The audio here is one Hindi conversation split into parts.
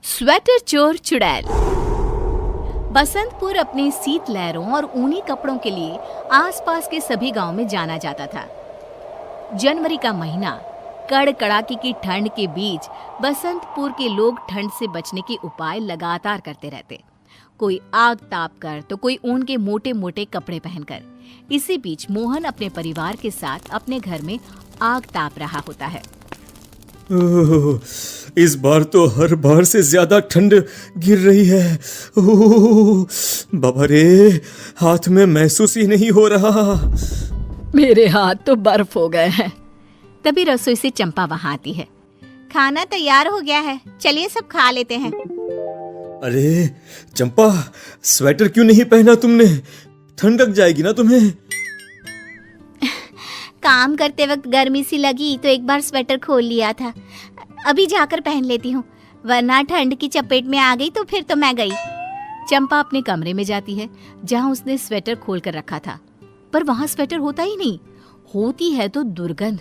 स्वेटर चोर चुड़ैल। बसंतपुर अपने शीतलहरों और ऊनी कपड़ों के लिए आसपास के सभी गांव में जाना जाता था। जनवरी का महीना, कड़कड़ाके की ठंड के बीच बसंतपुर के लोग ठंड से बचने के उपाय लगातार करते रहते। कोई आग ताप कर तो कोई ऊन के मोटे मोटे कपड़े पहनकर। इसी बीच मोहन अपने परिवार के साथ अपने घर में आग ताप रहा होता है। इस बार तो हर बार से ज्यादा ठंड गिर रही है। बाबा रे, हाथ में महसूस ही नहीं हो रहा। मेरे हाथ तो बर्फ हो गए हैं। तभी रसोई से चंपा वहां आती है। खाना तैयार हो गया है, चलिए सब खा लेते हैं। अरे चंपा, स्वेटर क्यों नहीं पहना तुमने? ठंड लग जाएगी ना तुम्हें। काम करते वक्त गर्मी सी लगी तो एक बार स्वेटर खोल लिया था। अभी जाकर पहन लेती हूँ, वरना ठंड की चपेट में आ गई तो फिर तो मैं गई। चंपा अपने कमरे में जाती है जहाँ उसने स्वेटर खोल कर रखा था, पर वहाँ स्वेटर होता ही नहीं। होती है तो दुर्गंध।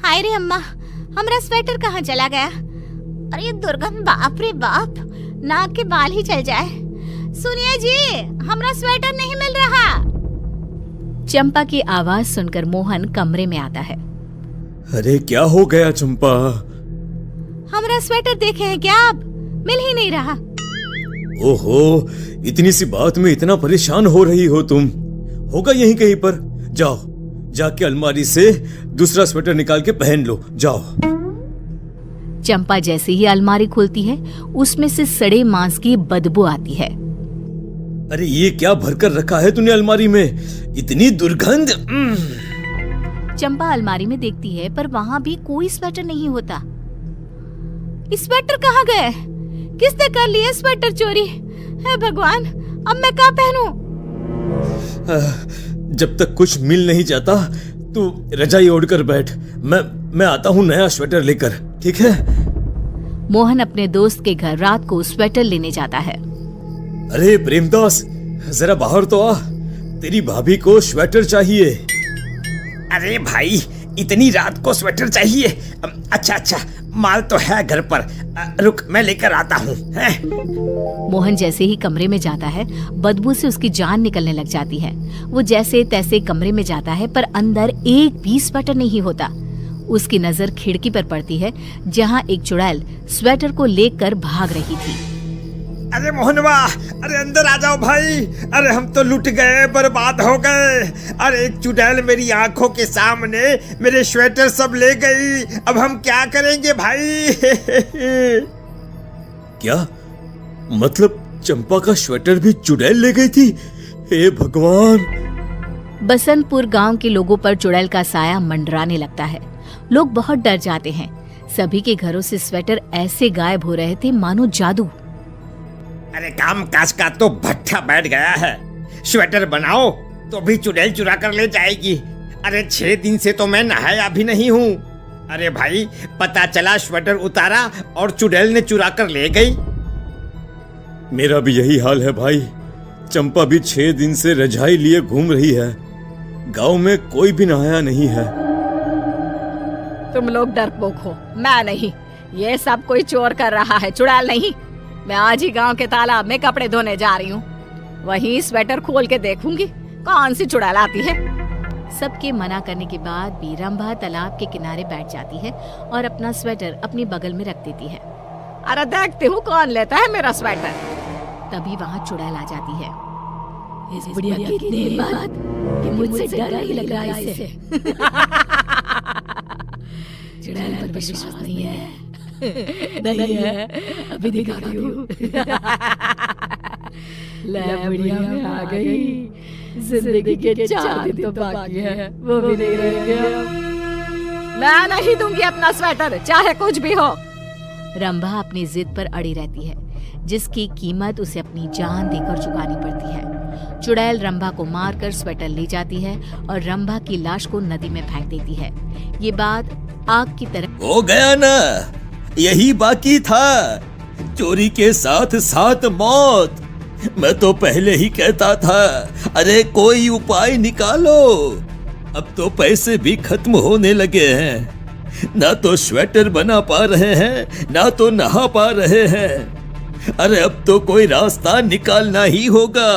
हाय रे अम्मा, हमारा स्वेटर कहाँ चला गया? अरे ये दुर्गंध, बाप रे बाप, नाक के बाल ही चल जाए। सुनिए जी, हमारा स्वेटर नहीं मिल रहा। चंपा की आवाज सुनकर मोहन कमरे में आता है। अरे क्या हो गया चंपा? हमारा स्वेटर देखे हैं क्या आप? मिल ही नहीं रहा। ओहो, इतनी सी बात में इतना परेशान हो रही हो तुम? होगा यहीं कहीं पर। जाओ, जाके अलमारी से दूसरा स्वेटर निकाल के पहन लो, जाओ। चंपा जैसे ही अलमारी खोलती है, उसमें से सड़े मांस की बदबू आती है। अरे ये क्या भरकर रखा है तूने अलमारी में? इतनी दुर्गंध। चंपा अलमारी में देखती है, पर वहाँ भी कोई स्वेटर नहीं होता। इस स्वेटर कहाँ गए? किसने कर लिया स्वेटर चोरी? हे भगवान, अब मैं क्या पहनूं? जब तक कुछ मिल नहीं जाता तू रजाई ओढ़कर बैठ। मैं आता हूँ नया स्वेटर लेकर, ठीक है? मोहन अपने दोस्त के घर रात को स्वेटर लेने जाता है। अरे प्रेमदास, जरा बाहर तो आ, तेरी भाभी को स्वेटर चाहिए। अरे भाई, इतनी रात को स्वेटर चाहिए? अच्छा, माल तो है घर पर। रुक, मैं लेकर आता हूँ। मोहन जैसे ही कमरे में जाता है, बदबू से उसकी जान निकलने लग जाती है। वो जैसे तैसे कमरे में जाता है, पर अंदर एक भी स्वेटर नहीं होता। उसकी नजर खिड़की पर पड़ती है, जहाँ एक चुड़ैल स्वेटर को लेकर भाग रही थी। अरे मोहनवा, अरे अंदर आ जाओ भाई। अरे हम तो लुट गए, बर्बाद हो गए। अरे एक चुड़ैल मेरी आंखों के सामने मेरे स्वेटर सब ले गई। अब हम क्या करेंगे भाई? क्या मतलब? चंपा का स्वेटर भी चुड़ैल ले गई थी? हे भगवान! बसंतपुर गांव के लोगों पर चुड़ैल का साया मंडराने लगता है। लोग बहुत डर जाते हैं। सभी के घरों से स्वेटर ऐसे गायब हो रहे थे मानो जादू। अरे काम काज का तो भट्ठा बैठ गया है। स्वेटर बनाओ तो भी चुड़ैल चुरा कर ले जाएगी। अरे 6 दिन से तो मैं नहाया भी नहीं हूँ। अरे भाई, पता चला स्वेटर उतारा और चुड़ैल ने चुरा कर ले गई। मेरा भी यही हाल है भाई। चंपा भी 6 दिन से रजाई लिए घूम रही है। गांव में कोई भी नहाया नहीं है। तुम लोग डरपोक हो, मैं नहीं। ये सब कोई चोर कर रहा है, चुड़ैल नहीं। मैं आज ही गांव के तालाब में कपड़े धोने जा रही हूँ। वहीं स्वेटर खोल के देखूंगी कौन सी चुड़ैल आती है। सबके मना करने के बाद भी रंभा तालाब के किनारे बैठ जाती है और अपना स्वेटर अपनी बगल में रख देती है। अरे देखती हूँ कौन लेता है मेरा स्वेटर। तभी वहाँ चुड़ैल आ जाती है। इस बुढ़िया कितनी बात कि मुझसे डर नहीं लग रहा इसे। चुड़ैल पर विश्वास नहीं है। नहीं है, अभी दिखाती हूँ। ले बुढ़िया, मैं आ गई। जिंदगी के 4 दिन तो बाकी है, वो भी नहीं रह गया। मैं नहीं दूंगी अपना स्वेटर, चाहे कुछ भी हो। रंभा अपनी जिद पर अड़ी रहती है, जिसकी कीमत उसे अपनी जान देकर चुकानी पड़ती है। चुड़ैल रंभा को मारकर स्वेटर ले जाती है और रंभा की लाश को नदी में फेंक देती है। ये बात आग की तरह हो गया ना, यही बाकी था। चोरी के साथ साथ मौत। मैं तो पहले ही कहता था, अरे कोई उपाय निकालो। अब तो पैसे भी खत्म होने लगे हैं। ना तो स्वेटर बना पा रहे हैं, ना तो नहा पा रहे हैं। अरे अब तो कोई रास्ता निकालना ही होगा।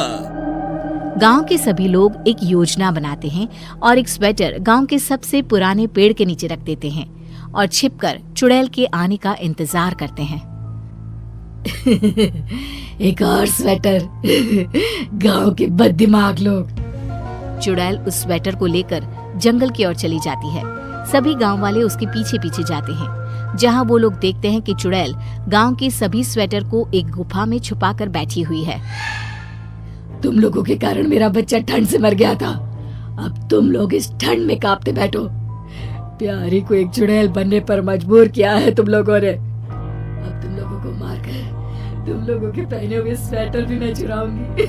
गांव के सभी लोग एक योजना बनाते हैं और एक स्वेटर गांव के सबसे पुराने पेड़ के नीचे रख देते हैं और छिपकर चुड़ैल के आने का इंतजार करते हैं। एक और स्वेटर। गांव के बददिमाग लोग। चुड़ैल उस स्वेटर को लेकर जंगल की ओर चली जाती है। सभी गांव वाले उसके पीछे पीछे जाते हैं, जहां वो लोग देखते हैं कि चुड़ैल गांव के सभी स्वेटर को एक गुफा में छुपाकर बैठी हुई है। तुम लोगों के कारण मेरा बच्चा ठंड से मर गया था। अब तुम लोग इस ठंड में कांपते बैठो। प्यारी को एक चुड़ैल बनने पर मजबूर किया है तुम लोगों ने। अब तुम लोगों को मारकर तुम लोगों के पहने हुए स्वेटर भी मैं चुराऊंगी।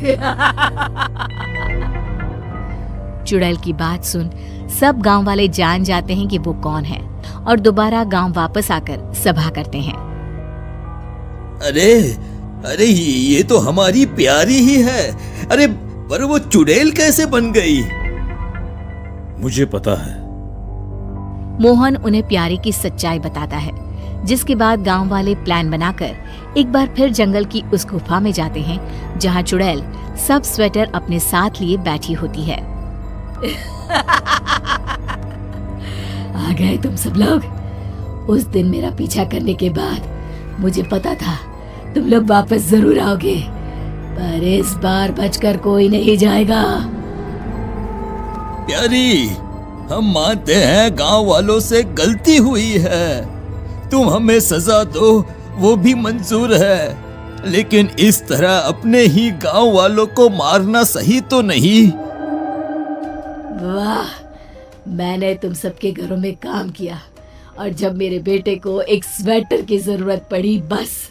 चुड़ैल की बात सुन सब गांव वाले जान जाते हैं कि वो कौन है और दोबारा गांव वापस आकर सभा करते हैं। अरे अरे ये तो हमारी प्यारी ही है। अरे पर वो चुड़ैल कैसे बन गई? मुझे पता है। मोहन उन्हें प्यारी की सच्चाई बताता है, जिसके बाद गांव वाले प्लान बनाकर एक बार फिर जंगल की उस गुफा में जाते हैं जहां चुड़ैल सब स्वेटर अपने साथ लिए बैठी होती है। आ गए तुम सब लोग। उस दिन मेरा पीछा करने के बाद मुझे पता था तुम लोग वापस जरूर आओगे, पर इस बार बचकर कोई नहीं जाएगा। प्यारी, हम मानते हैं गांव वालों से गलती हुई है। तुम हमें सजा दो वो भी मंजूर है, लेकिन इस तरह अपने ही गांव वालों को मारना सही तो नहीं। वाह, मैंने तुम सबके घरों में काम किया और जब मेरे बेटे को एक स्वेटर की जरूरत पड़ी बस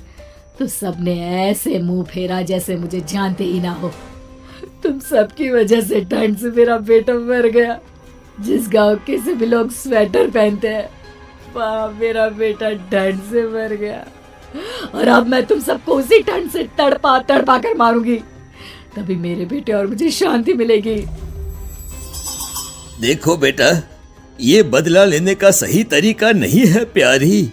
तो सबने ऐसे मुंह फेरा जैसे मुझे जानते ही ना हो। तुम सबकी वजह से ठंड से मेरा बेटा मर गया। जिस गांव के सभी लोग स्वेटर पहनते हैं वहाँ मेरा बेटा ठंड से मर गया और अब मैं तुम सबको उसी ठंड से तड़पा तड़पा कर मारूंगी, तभी मेरे बेटे और मुझे शांति मिलेगी। देखो बेटा, ये बदला लेने का सही तरीका नहीं है प्यारी।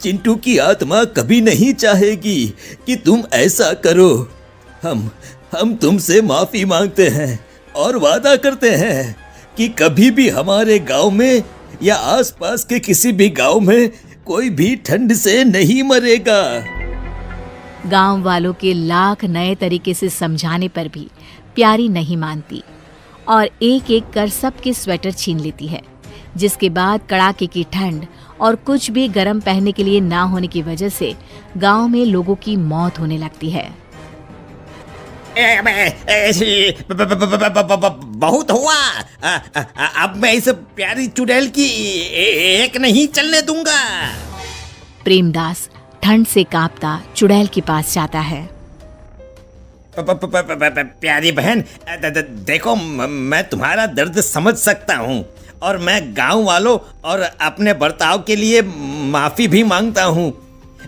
चिंटू की आत्मा कभी नहीं चाहेगी कि तुम ऐसा करो। हम तुमसे माफी मांगते हैं और वादा करते हैं कि कभी भी हमारे गांव में या आसपास के किसी भी गांव में कोई भी ठंड से नहीं मरेगा। गांव वालों के लाख नए तरीके से समझाने पर भी प्यारी नहीं मानती और एक एक कर सबके स्वेटर छीन लेती है, जिसके बाद कड़ाके की ठंड और कुछ भी गर्म पहनने के लिए ना होने की वजह से गांव में लोगों की मौत होने लगती है। बहुत हुआ। अब मैं इस प्यारी चुड़ैल की एक नहीं चलने दूंगा। प्रेमदास ठंड से कांपता चुड़ैल के पास जाता है। प्यारी बहन, देखो मैं तुम्हारा दर्द समझ सकता हूँ और मैं गांव वालों और अपने बर्ताव के लिए माफी भी मांगता हूँ।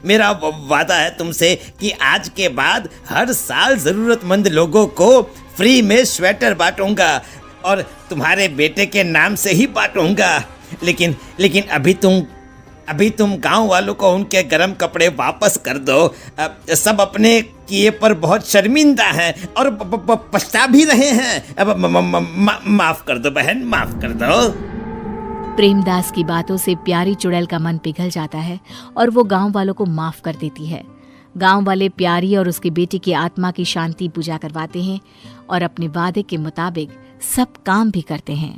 मेरा वादा है तुमसे कि आज के बाद हर साल जरूरतमंद लोगों को फ्री में स्वेटर बांटूंगा और तुम्हारे बेटे के नाम से ही बांटूंगा। लेकिन अभी तुम गांव वालों को उनके गर्म कपड़े वापस कर दो। सब अपने किए पर बहुत शर्मिंदा हैं और पछता भी रहे हैं। अब माफ कर दो बहन, माफ कर दो। प्रेमदास की बातों से प्यारी चुड़ैल का मन पिघल जाता है और वो गांव वालों को माफ कर देती है। गांव वाले प्यारी और उसके बेटे की आत्मा की शांति पूजा करवाते हैं और अपने वादे के मुताबिक सब काम भी करते हैं।